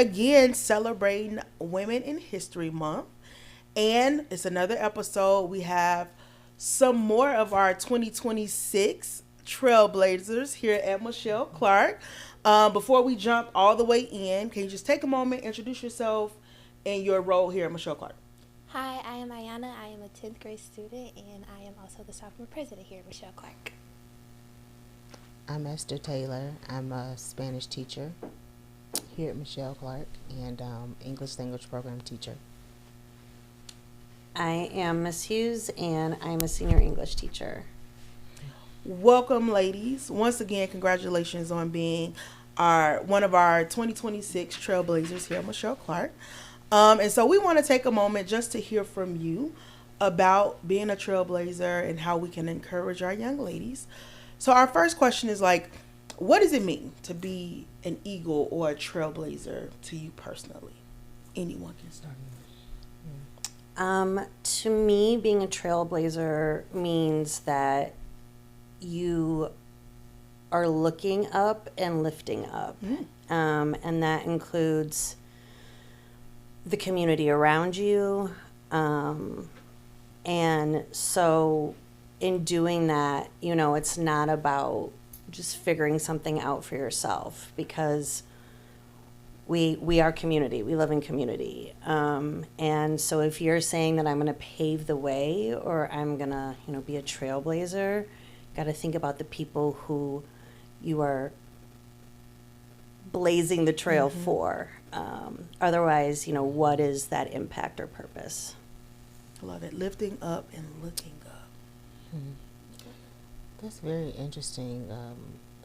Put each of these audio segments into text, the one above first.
again celebrating Women in History Month. And it's another episode. We have some more of our 2026 trailblazers here at Michele Clark. Before we jump all the way in, can you just take a moment, introduce yourself and your role here at Michele Clark? Hi, I am Ayana. I am a 10th grade student, and I am also the sophomore president here at Michele Clark. I'm Esther Taylor. I'm a Spanish teacher here at Michele Clark and English language program teacher. I am Miss Hughes, and I'm a senior English teacher. Welcome, ladies. Once again, congratulations on being one of our 2026 trailblazers here at Michele Clark. And so we want to take a moment just to hear from you about being a trailblazer and how we can encourage our young ladies. So our first question is what does it mean to be an eagle or a trailblazer to you personally? Anyone can start. To me, being a trailblazer means that you are looking up and lifting up. And that includes the community around you. And so in doing that, it's not about just figuring something out for yourself, because we are community. We live in community. And so if you're saying that I'm going to pave the way or I'm going to, be a trailblazer, got to think about the people who you are blazing the trail for. Otherwise, what is that impact or purpose? I love it. Lifting up and looking up. That's very interesting.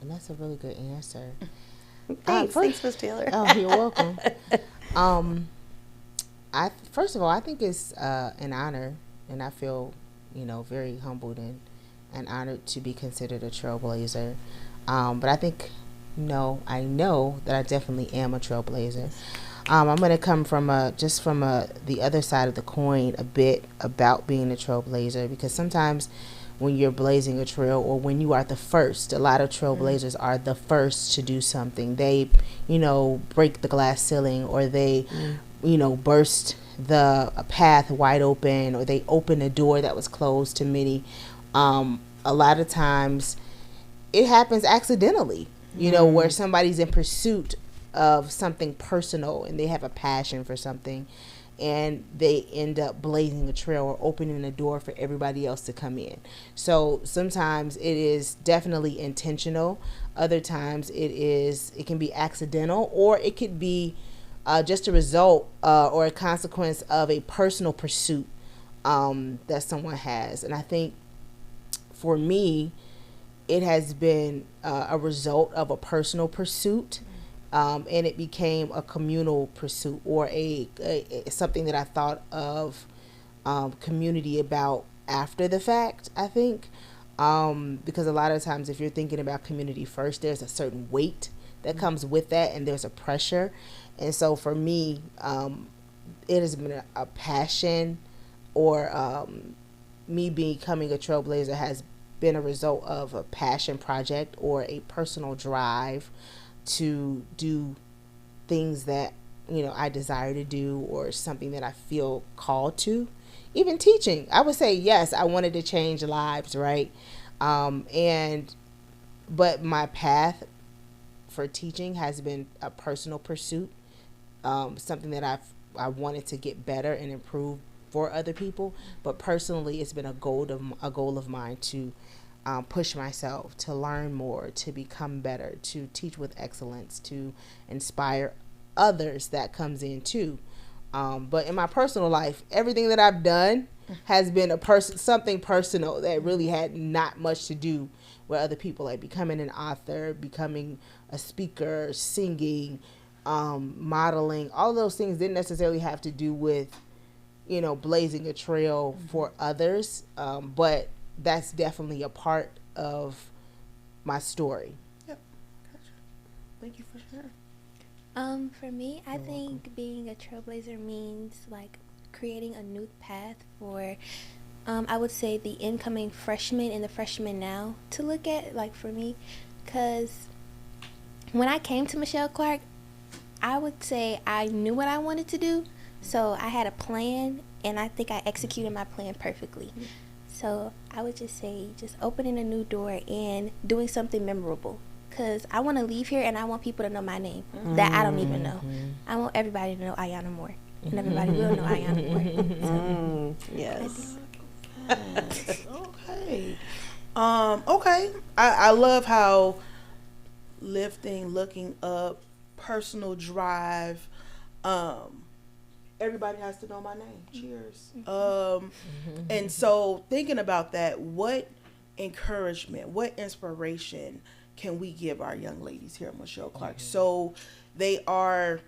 And that's a really good answer. Thanks, Ms. Taylor. Oh, you're welcome. First of all, I think it's an honor, and I feel, very humbled and honored to be considered a trailblazer. But I think, I know that I definitely am a trailblazer. I'm going to come from the other side of the coin a bit about being a trailblazer, because sometimes when you're blazing a trail or when you are the first, a lot of trailblazers are the first to do something. They, break the glass ceiling, or they, burst the path wide open, or they open a door that was closed to many. A lot of times it happens accidentally, where somebody's in pursuit of something personal and they have a passion for something, and they end up blazing a trail or opening a door for everybody else to come in. So sometimes it is definitely intentional. Other times it can be accidental, or it could be just a result or a consequence of a personal pursuit that someone has. And I think for me, it has been a result of a personal pursuit. And it became a communal pursuit, or a something that I thought of community about after the fact, I think. Because a lot of times if you're thinking about community first, there's a certain weight that comes with that, and there's a pressure. And so for me, it has been a passion, or me becoming a trailblazer has been a result of a passion project or a personal drive to do things that I desire to do, or something that I feel called to. Even teaching, I would say yes, I wanted to change lives, right? But my path for teaching has been a personal pursuit, something that I wanted to get better and improve for other people. But personally, it's been a goal of mine to push myself, to learn more, to become better, to teach with excellence, to inspire others. That comes in too. But in my personal life, everything that I've done has been something personal that really had not much to do with other people, like becoming an author, becoming a speaker, singing, modeling. All those things didn't necessarily have to do with, blazing a trail for others. But that's definitely a part of my story. Yep. Gotcha. Thank you for sharing. For me, I You're think welcome. being a trailblazer means creating a new path for, I would say, the incoming freshmen and the freshmen now to look at, for me, because when I came to Michele Clark, I would say I knew what I wanted to do, so I had a plan, and I think I executed my plan perfectly. So I would just say just opening a new door and doing something memorable. Because I want to leave here and I want people to know my name that I don't even know. I want everybody to know Ayana Moore. And everybody will know Ayana Moore. Yes. Okay. Okay. I love how lifting, looking up, personal drive, everybody has to know my name. Cheers. And so thinking about that, what encouragement, what inspiration can we give our young ladies here at Michele Clark so they are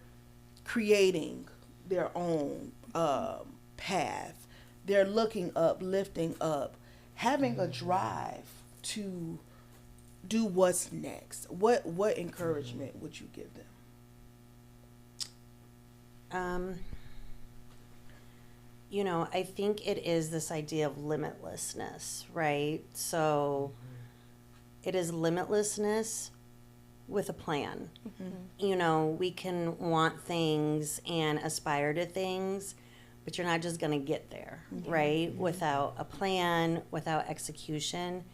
creating their own path? They're looking up, lifting up, having a drive to do what's next. What encouragement would you give them? You know, I think it is this idea of limitlessness, right? So it is limitlessness with a plan. You know, we can want things and aspire to things, but you're not just going to get there, right? Without a plan, without execution,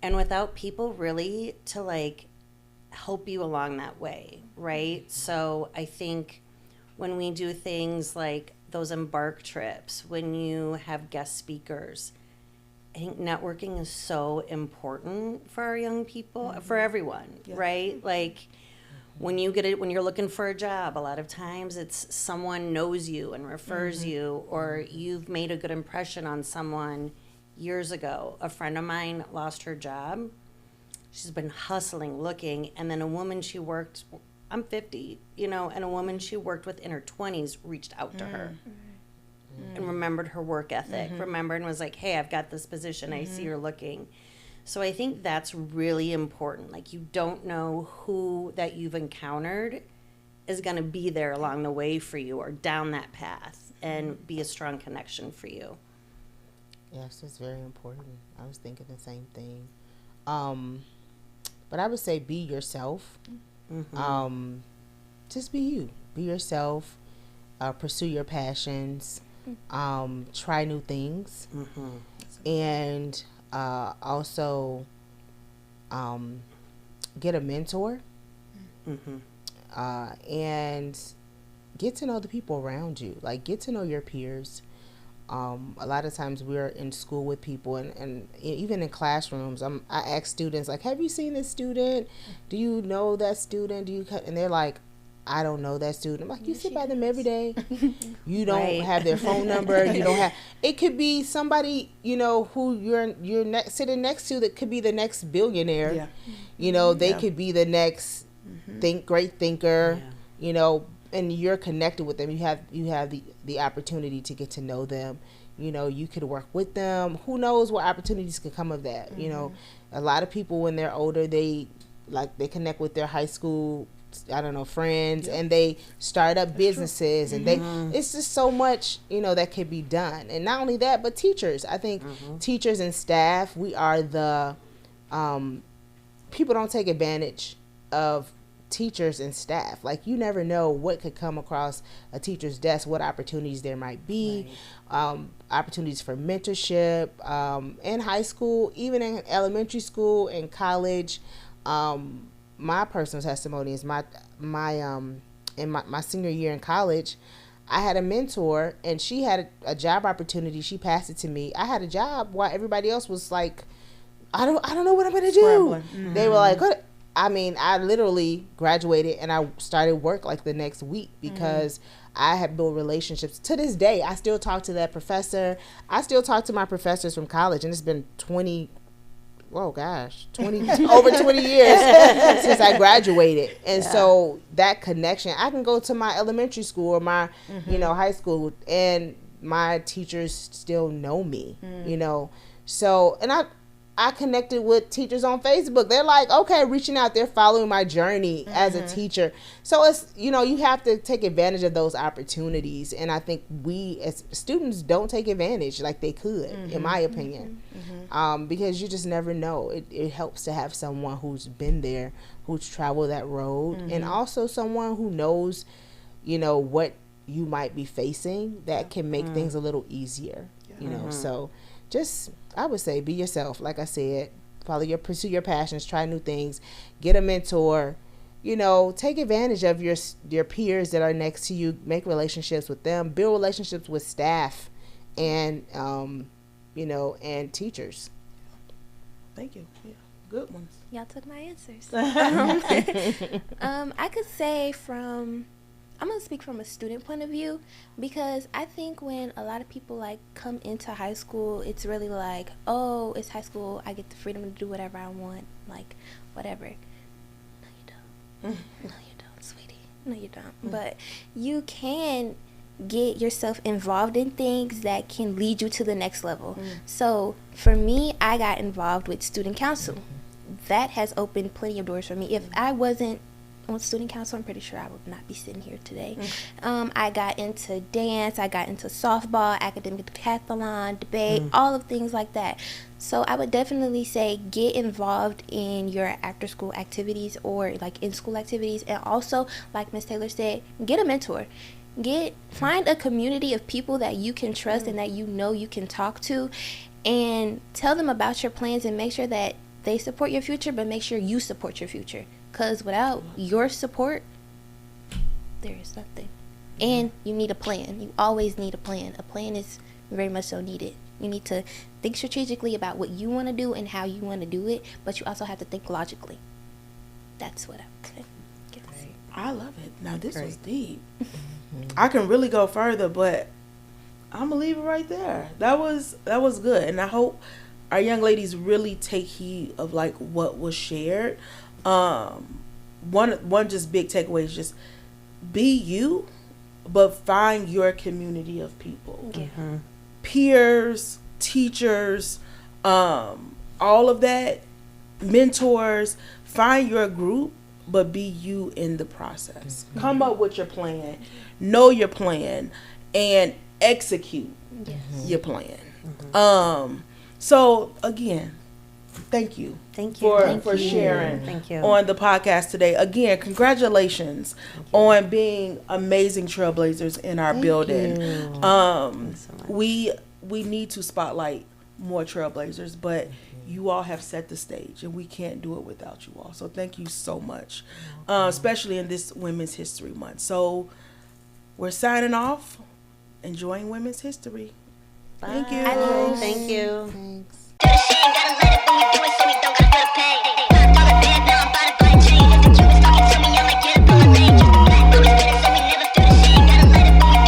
and without people really to like help you along that way, right? So I think when we do things like those embark trips, when you have guest speakers, I think networking is so important for our young people, for everyone, right? Like when you get it, when you're looking for a job, a lot of times it's someone knows you and refers you, or you've made a good impression on someone years ago. A friend of mine lost her job. She's been hustling, looking, and then a woman she worked, I'm 50, you know, and a woman she worked with in her 20s reached out to her and remembered her work ethic, remembered and was like, hey, I've got this position, I see you're looking. So I think that's really important. Like, you don't know who that you've encountered is going to be there along the way for you or down that path and be a strong connection for you. Yes, it's very important. I was thinking the same thing. But I would say be yourself. Just be you. Be yourself. Pursue your passions. Try new things. And also get a mentor. And get to know the people around you. Like, get to know your peers. A lot of times we're in school with people, and even in classrooms, I ask students, like, have you seen this student? Do you know that student? And they're like, I don't know that student. I'm like, you sit by them every day. You don't have their phone number. You don't have. It could be somebody, you know, who you're sitting next to that could be the next billionaire. Yeah. You know, they could be the next great thinker. You know, and you're connected with them. You have the opportunity to get to know them. You know, you could work with them. Who knows what opportunities could come of that? You know, a lot of people when they're older, they connect with their high school, I don't know, friends, and they start up businesses, and it's just so much, you know, that could be done. And not only that, but teachers. I think teachers and staff, we are the people don't take advantage of teachers and staff. Like, you never know what could come across a teacher's desk, what opportunities there might be, opportunities for mentorship in high school, even in elementary school and college. My personal testimony is my senior year in college, I had a mentor, and she had a job opportunity. She passed it to me. I had a job while everybody else was like, I don't know what I'm gonna do. They were like, what? I mean, I literally graduated and I started work like the next week because I have built relationships. To this day, I still talk to that professor. I still talk to my professors from college, and it's been 20 over 20 years since I graduated. And so that connection, I can go to my elementary school or my, you know, high school, and my teachers still know me, you know. So, and I connected with teachers on Facebook. They're like, okay, reaching out. They're following my journey as a teacher. So it's, you know, you have to take advantage of those opportunities. And I think we as students don't take advantage like they could, in my opinion. Because you just never know. It helps to have someone who's been there, who's traveled that road, and also someone who knows, you know, what you might be facing that can make things a little easier, you know. So just, I would say, be yourself. Like I said, pursue your passions, try new things, get a mentor, you know, take advantage of your peers that are next to you, make relationships with them, build relationships with staff and, you know, and teachers. Thank you. Yeah, good ones. Y'all took my answers. I could say I'm going to speak from a student point of view, because I think when a lot of people like come into high school, it's really like, oh, it's high school, I get the freedom to do whatever I want, like whatever. No, you don't. No, you don't, sweetie. No, you don't. But you can get yourself involved in things that can lead you to the next level. So for me, I got involved with student council. That has opened plenty of doors for me. If I wasn't on student council, I'm pretty sure I would not be sitting here today. I got into dance, I got into softball, academic decathlon, debate, all of things like that. So I would definitely say get involved in your after school activities or like in school activities, and also, like Ms. Taylor said, get a mentor. Find a community of people that you can trust and that you know you can talk to, and tell them about your plans, and make sure that they support your future, but make sure you support your future. Because without your support, there is nothing. And you need a plan. You always need a plan. A plan is very much so needed. You need to think strategically about what you want to do and how you want to do it, but you also have to think logically. That's what I would say. Yes. I love it. Now, this was deep. I can really go further, but I'm going to leave it right there. That was good. And I hope our young ladies really take heed of like what was shared. One just big takeaway is just be you, but find your community of people. Peers, teachers, all of that, mentors. Find your group, but be you in the process. Come up with your plan, know your plan, and execute your plan. So again, thank you for sharing on the podcast today. Again, congratulations on being amazing trailblazers in our building. We need to spotlight more trailblazers, but you all have set the stage, and we can't do it without you all. So thank you so much, especially in this Women's History Month. So we're signing off, enjoying Women's History. Thank you. Thank you. Thanks.